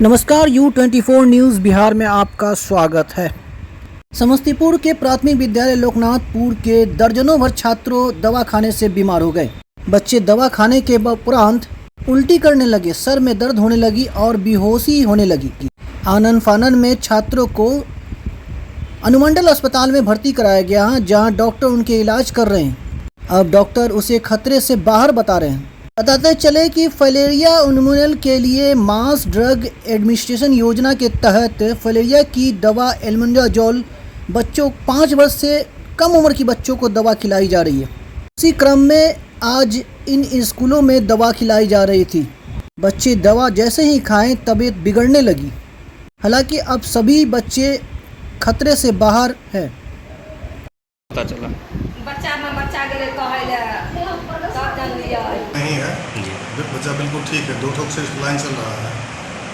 नमस्कार, U24 news Bihar में आपका स्वागत है। समस्तीपुर के प्राथमिक विद्यालय लोकनाथपुर के दर्जनों भर छात्रों दवा खाने से बीमार हो गए। बच्चे दवा खाने के उपरांत उल्टी करने लगे, सर में दर्द होने लगी और बेहोशी होने लगी। आनन फानन में छात्रों को अनुमंडल अस्पताल में भर्ती कराया गया, जहां डॉक्टर उनके इलाज कर रहे हैं। अब डॉक्टर उसे खतरे से बाहर बता रहे हैं। बताते चले कि फलेरिया उन्मूलन के लिए मास ड्रग एडमिनिस्ट्रेशन योजना के तहत फलेरिया की दवा एल्बेंडाजोल बच्चों 5 वर्ष से कम उम्र की बच्चों को दवा खिलाई जा रही है। इसी क्रम में आज इन स्कूलों में दवा खिलाई जा रही थी। बच्चे दवा जैसे ही खाएं तबीयत बिगड़ने लगी। हालांकि अब सभी बच्चे खतरे से बाहर है। पता चला बच्चा गेले कहले सब जान लिया नहीं है। बच्चा बिल्कुल ठीक है। 2 ठोक से लाइन चल रहा है।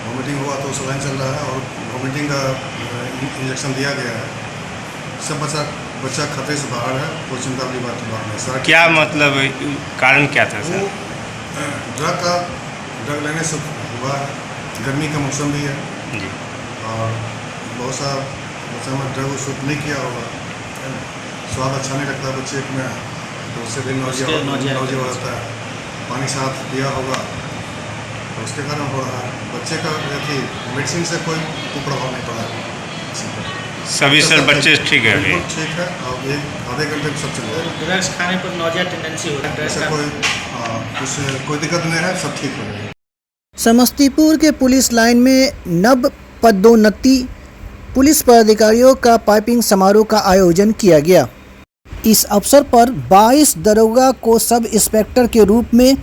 वॉमिटिंग हुआ तो उस लाइन चल रहा है और वॉमिटिंग का इंजेक्शन दिया गया है। सब बच्चा खतरे से बाहर है। कोई चिंता वाली बात नहीं है सर। क्या मतलब कारण क्या था सर? ड्रग लेने से हुआ है। गर्मी का मौसम भी है जी। और बहुत सा बच्चा में ड्रग सूट नहीं किया होगा, स्वाद अच्छा नहीं लगता बच्चे में, तो उससे भी नौजिया होता है। पानी साथ दिया होगा तो उसके कारण हो रहा है। बच्चे का मेडिसिन से कोई कुप्रभाव नहीं पड़ा है। सभी सर बच्चे ठीक है अभी? ठीक है। और एक आधे घंटे में सब चल जाएगा। ड्रग्स खाने पर नौजिया टेंडेंसी होता है। ऐसा कोई दिक्कत नहीं है, सब ठीक हो जाएगा। समस्तीपुर के पुलिस लाइन में नव पदोन्नति पुलिस पदाधिकारियों का पाइपिंग समारोह का आयोजन किया गया। इस अवसर पर 22 दरोगा को सब इंस्पेक्टर के रूप में,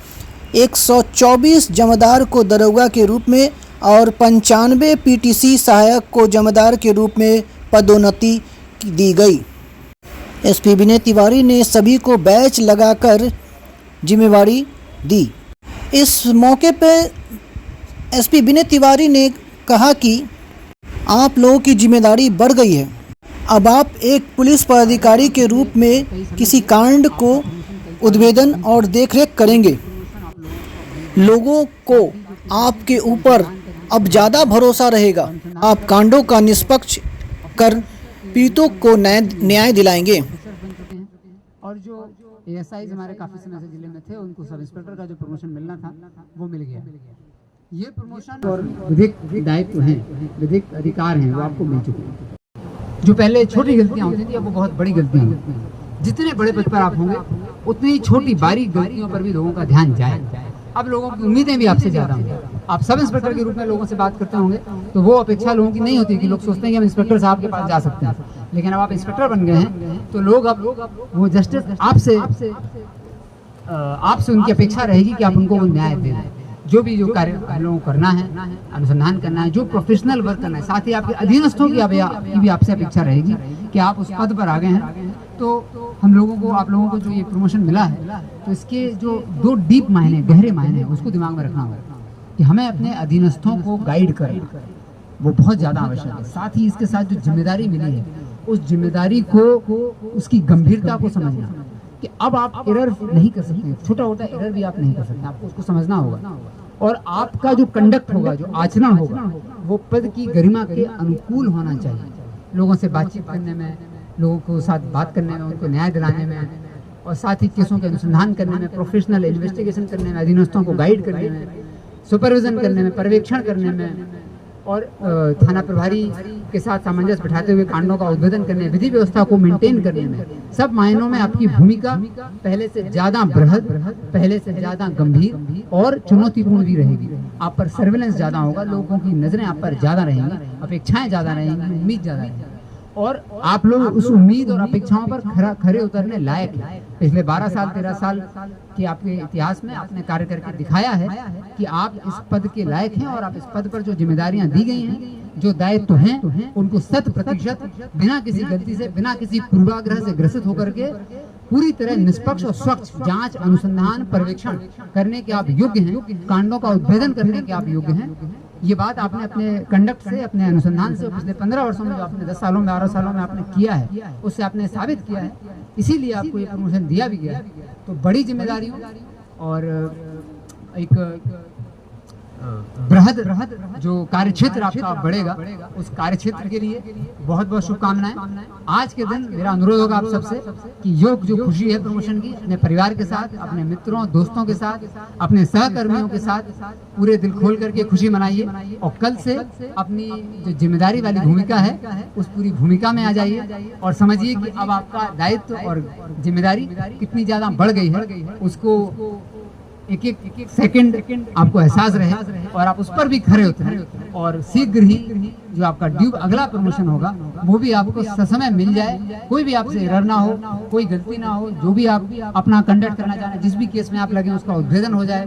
124 जमादार को दरोगा के रूप में और 95 पीटीसी सहायक को जमादार के रूप में पदोन्नति दी गई। एसपी विनय तिवारी ने सभी को बैच लगाकर जिम्मेवारी दी। इस मौके पर एसपी विनय तिवारी ने कहा कि आप लोगों की जिम्मेदारी बढ़ गई है। अब आप एक पुलिस पदाधिकारी के रूप में किसी कांड को उद्भेदन और देखरेख करेंगे। लोगों को आपके ऊपर अब ज़्यादा भरोसा रहेगा। आप कांडों का निष्पक्ष कर पीड़ितों को न्याय दिलाएंगे। और जो एएसआई हमारे काफ़ी समय से जिले में थे, उनको सब इंस्पेक्टर का जो प्रमोशन मिलना था वो मिल गया। ये प्रमोशन और विधिक दायित्व हैं, विधिक अधिकार हैं, वो आपको मिल चुके हैं। जो पहले छोटी गलतियां होती थी, अब वो बहुत बड़ी गलतियां होती हैं। जितने बड़े पद पर आप होंगे उतनी ही छोटी बारीक गलतियों पर भी लोगों का ध्यान जाए। अब लोगों की उम्मीदें भी आपसे ज़्यादा होंगी। आप सब इंस्पेक्टर के रूप में लोगों से बात करते होंगे तो वो अपेक्षा लोगों की नहीं होती कि लोग सोचते हैं कि हम इंस्पेक्टर साहब के पास जा सकते हैं। लेकिन अब आप इंस्पेक्टर बन गए हैं तो लोग अब वो जस्टिस आपसे उनकी अपेक्षा रहेगी कि आप उनको वो न्याय दें। जो भी जो कार्य लोगों को करना है, अनुसंधान करना है, जो प्रोफेशनल वर्क करना है, साथ ही आपके अधीनस्थों की भी आपसे अपेक्षा रहेगी कि आप उस पद पर आ गए हैं। तो आप लोगों को जो ये प्रमोशन मिला है, तो इसके जो 2 डीप मायने, गहरे मायने हैं, उसको दिमाग में रखना होगा कि हमें अपने अधीनस्थों को गाइड करना वो बहुत ज़्यादा आवश्यक है। साथ ही इसके साथ जो जिम्मेदारी मिली है, उस जिम्मेदारी को, उसकी गंभीरता को समझना कि अब आप एरर नहीं कर सकते। छोटा मोटा एरर भी आप नहीं कर सकते, आपको उसको समझना होगा। और आपका जो कंडक्ट होगा, जो आचरण होगा, वो पद की गरिमा के अनुकूल होना चाहिए। लोगों से बातचीत करने में, लोगों को साथ बात करने में, उनको न्याय दिलाने में, और साथ ही केसों के अनुसंधान करने में, प्रोफेशनल इन्वेस्टिगेशन करने में, अधीनस्थों को गाइड करने में, सुपरविजन करने में, पर्यवेक्षण करने में, और थाना प्रभारी के साथ सामंजस्य बिठाते हुए कांडों का उद्भेदन करने, विधि व्यवस्था को मेंटेन करने में, सब मायनों में आपकी भूमिका पहले से ज़्यादा बृहद, पहले से ज़्यादा गंभीर और चुनौतीपूर्ण भी रहेगी। आप पर सर्विलेंस ज़्यादा होगा, लोगों की नज़रें आप पर ज़्यादा रहेंगी, अपेक्षाएं ज़्यादा रहेंगी, उम्मीद ज़्यादा रहेगी, और आप लोग उस उम्मीद और अपेक्षाओं पर खरे उतरने लायक हैं। पिछले 12 साल 13 साल के आपके इतिहास में आपने कार्य करके दिखाया है कि आप इस पद के लायक हैं, और आप इस पद पर जो जिम्मेदारियां दी गई हैं, जो दायित्व हैं, उनको 100% बिना किसी गलती से, बिना किसी पूर्वाग्रह से ग्रसित होकर के पूरी तरह निष्पक्ष और स्वच्छ जांच, अनुसंधान, पर्यवेक्षण करने के आप योग्य हैं, कांडों का उद्भेदन करने के आप योग्य हैं। ये बात आपने अपने कंडक्ट से, अपने अनुसंधान से, पिछले 15 वर्षों में, जो आपने 10 सालों में, 12 सालों में आपने किया है, उससे आपने साबित किया है। इसीलिए आपको ये प्रमोशन दिया भी गया है। तो बड़ी जिम्मेदारियों और एक बृहद जो कार्यक्षेत्र आपका बढ़ेगा, उस कार्यक्षेत्र के लिए बहुत बहुत शुभकामनाएं। आज के दिन मेरा अनुरोध होगा आप सबसे कि योग जो खुशी है प्रमोशन की, अपने परिवार के साथ, अपने मित्रों दोस्तों के साथ, अपने सहकर्मियों के साथ पूरे दिल खोल करके खुशी मनाइए और कल से अपनी जो जिम्मेदारी वाली भूमिका है उस पूरी भूमिका में आ जाइए और समझिए कि अब आपका दायित्व और जिम्मेदारी कितनी ज्यादा बढ़ गई है, उसको एक एक सेकंड आपको एहसास रहे और आप उस पर भी खरे उतरें और शीघ्र ही जो आपका ड्यू अगला प्रमोशन होगा वो भी आपको ससमय मिल जाए। कोई भी आपसे एरर ना हो, कोई गलती ना हो, जो भी आप अपना कंडक्ट करना चाह रहे हैं, जिस भी केस में आप लगे उसका उद्भेदन हो जाए,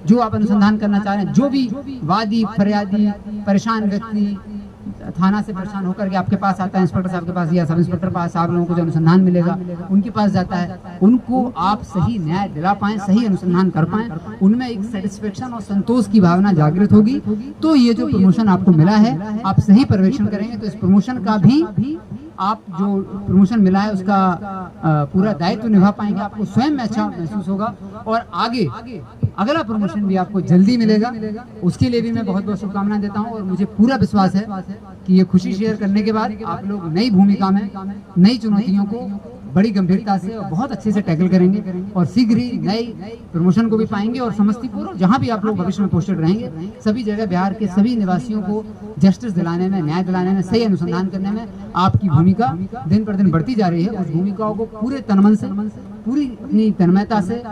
जो आप अनुसंधान करना चाह रहे हैं, जो भी वादी फरियादी परेशान व्यक्ति थाना से परेशान होकर के आपके पास आता है, इंस्पेक्टर साहब के पास या सब इंस्पेक्टर पास, आप लोगों को जो अनुसंधान मिलेगा उनके पास जाता है, उनको आप सही न्याय दिला पाएं, सही अनुसंधान कर पाएं, उनमें एक सेटिस्फेक्शन और संतोष की भावना जागृत होगी, तो ये जो प्रमोशन आपको मिला है आप सही पर्यवेक्षण करेंगे तो इस प्रमोशन का भी आप जो प्रमोशन मिला है उसका पूरा दायित्व निभा पाएंगे, आपको स्वयं में अच्छा महसूस होगा और आगे अगला प्रमोशन भी आपको जल्दी मिलेगा। उसके लिए भी मैं बहुत बहुत शुभकामनाएं देता हूं और मुझे पूरा विश्वास है कि ये खुशी शेयर करने के बाद आप लोग नई भूमिका में नई चुनौतियों को बड़ी गंभीरता से और बहुत अच्छे से टैकल करेंगे और शीघ्र ही नए प्रमोशन को भी पाएंगे और समस्तीपुर जहां भी आप लोग भविष्य में पोस्टेड रहेंगे सभी जगह बिहार के सभी निवासियों को जस्टिस दिलाने में, न्याय दिलाने में, सही अनुसंधान करने में आपकी भूमिका दिन पर दिन बढ़ती जा रही है। उस भूमिका को पूरे तनमन से, पूरी अपनी तन्मयता से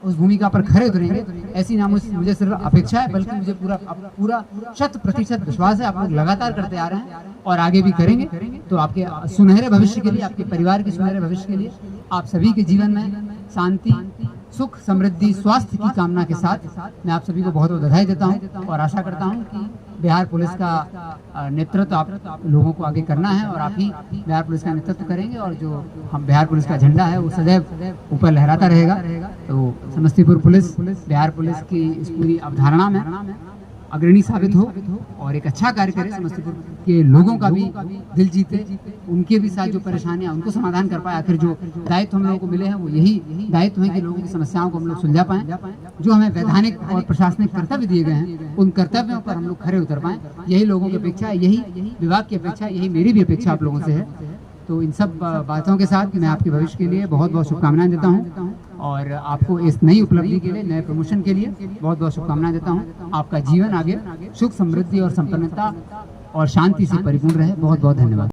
उस भूमिका पर खरे उतरेंगे, ऐसी ना मुझे सिर्फ अपेक्षा है बल्कि मुझे पूरा 100% विश्वास है। आप लोग लगातार करते आ रहे हैं और आगे भी करेंगे, तो आपके सुनहरे भविष्य के लिए, आपके परिवार के सुनहरे भविष्य के लिए, आप सभी के जीवन में शांति, सुख, समृद्धि, स्वास्थ्य की कामना के साथ मैं आप सभी को बहुत बहुत बधाई देता हूं और आशा करता हूं कि बिहार पुलिस का नेतृत्व आप लोगों को आगे करना है और आप ही बिहार पुलिस का नेतृत्व करेंगे और जो हम बिहार पुलिस का झंडा है वो सदैव ऊपर लहराता रहेगा। तो समस्तीपुर पुलिस बिहार पुलिस की इस पूरी अवधारणा में अग्रणी साबित हो और एक अच्छा कार्य करे, समस्तीपुर के लोगों का भी दिल जीते, उनके भी साथ जो परेशानियां उनको समाधान कर पाए। आखिर जो दायित्व हम लोगों को मिले हैं वो यही दायित्व है कि लोगों की समस्याओं को हम लोग सुलझा पाएं, जो हमें वैधानिक और प्रशासनिक कर्तव्य दिए गए हैं उन कर्तव्यों पर हम लोग खरे उतर पाएं। यही लोगों की अपेक्षा है, यही विभाग की अपेक्षा है, यही मेरी भी अपेक्षा आप लोगों से है। तो इन सब बातों के साथ मैं आपके भविष्य के लिए बहुत बहुत शुभकामनाएं देता हूं और आपको इस नई उपलब्धि के लिए, नए प्रमोशन के लिए बहुत बहुत शुभकामनाएं देता हूं। आपका जीवन आगे सुख, समृद्धि और संपन्नता और शांति से परिपूर्ण रहे। बहुत बहुत धन्यवाद।